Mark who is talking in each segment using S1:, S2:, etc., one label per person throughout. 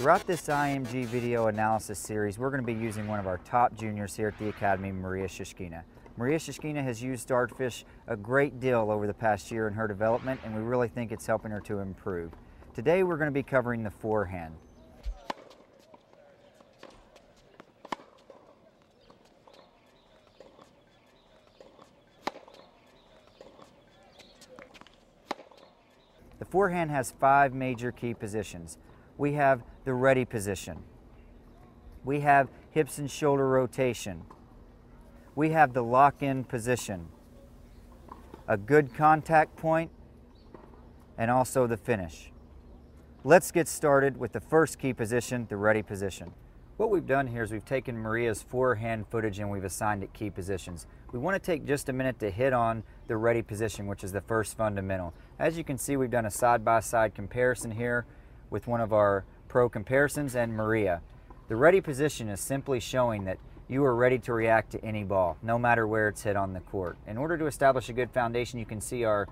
S1: Throughout this IMG video analysis series, we're going to be using one of our top juniors here at the Academy, Maria Shishkina. Maria Shishkina has used Dartfish a great deal over the past year in her development, and we really think it's helping her to improve. Today we're going to be covering the forehand. The forehand has 5 major key positions. We have the ready position. We have hips and shoulder rotation. We have the lock-in position, a good contact point, and also the finish. Let's get started with the first key position, the ready position. What we've done here is we've taken Maria's forehand footage and we've assigned it key positions. We want to take just a minute to hit on the ready position, which is the first fundamental. As you can see, we've done a side-by-side comparison here with one of our pro comparisons and Maria. The ready position is simply showing that you are ready to react to any ball, no matter where it's hit on the court. In order to establish a good foundation, you can see our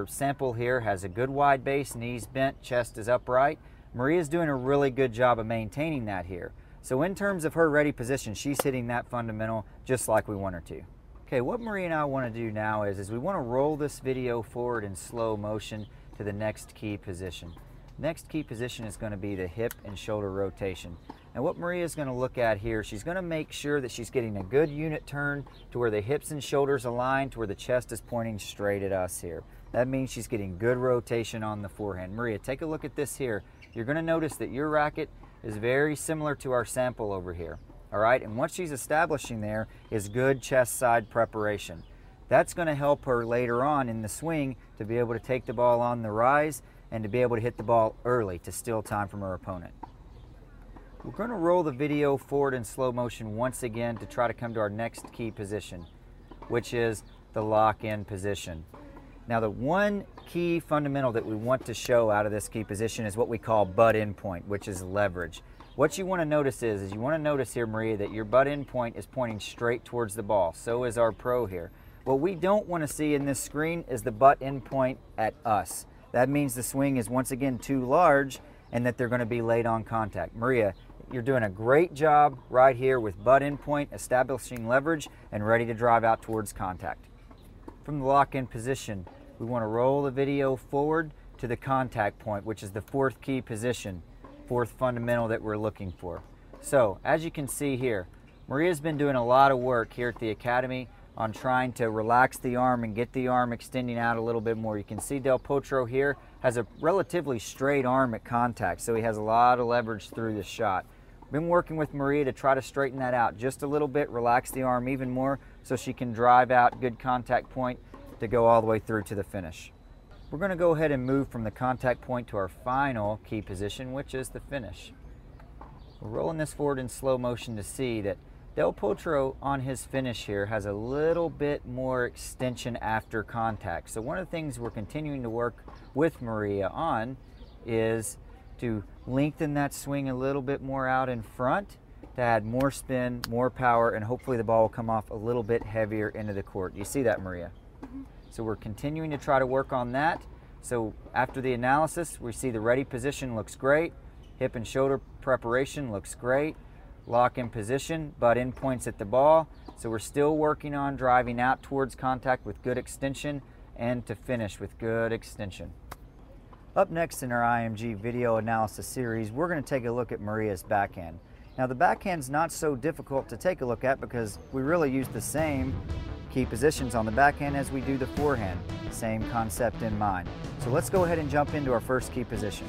S1: sample here has a good wide base, knees bent, chest is upright. Maria's doing a really good job of maintaining that here. So in terms of her ready position, she's hitting that fundamental just like we want her to. Okay, what Maria and I want to do now is we want to roll this video forward in slow motion to the next key position. Next key position is going to be the hip and shoulder rotation. And what Maria is going to look at here, she's going to make sure that she's getting a good unit turn to where the hips and shoulders align to where the chest is pointing straight at us here. That means she's getting good rotation on the forehand. Maria, take a look at this here. You're going to notice that your racket is very similar to our sample over here. All right, and what she's establishing there is good chest side preparation. That's going to help her later on in the swing to be able to take the ball on the rise and to be able to hit the ball early to steal time from her opponent. We're going to roll the video forward in slow motion once again to try to come to our next key position, which is the lock-in position. Now, the one key fundamental that we want to show out of this key position is what we call butt-in point, which is leverage. What you want to notice is you want to notice here, Maria, that your butt-in point is pointing straight towards the ball. So is our pro here. What we don't want to see in this screen is the butt-in point at us. That means the swing is once again too large and that they're going to be late on contact. Maria, you're doing a great job right here with butt-in point, establishing leverage, and ready to drive out towards contact. From the lock-in position, we want to roll the video forward to the contact point, which is the 4th key position, 4th fundamental that we're looking for. So, as you can see here, Maria's been doing a lot of work here at the Academy on trying to relax the arm and get the arm extending out a little bit more. You can see Del Potro here has a relatively straight arm at contact, so he has a lot of leverage through the shot. Been working with Maria to try to straighten that out just a little bit, relax the arm even more so she can drive out good contact point to go all the way through to the finish. We're going to go ahead and move from the contact point to our final key position, which is the finish. We're rolling this forward in slow motion to see that Del Potro on his finish here has a little bit more extension after contact. So one of the things we're continuing to work with Maria on is to lengthen that swing a little bit more out in front to add more spin, more power, and hopefully the ball will come off a little bit heavier into the court. You see that, Maria? So we're continuing to try to work on that. So after the analysis, we see the ready position looks great, hip and shoulder preparation looks great, lock-in position, butt-in points at the ball. So we're still working on driving out towards contact with good extension and to finish with good extension. Up next in our IMG video analysis series, we're going to take a look at Maria's backhand. Now, the backhand's not so difficult to take a look at because we really use the same key positions on the backhand as we do the forehand. Same concept in mind. So let's go ahead and jump into our first key position.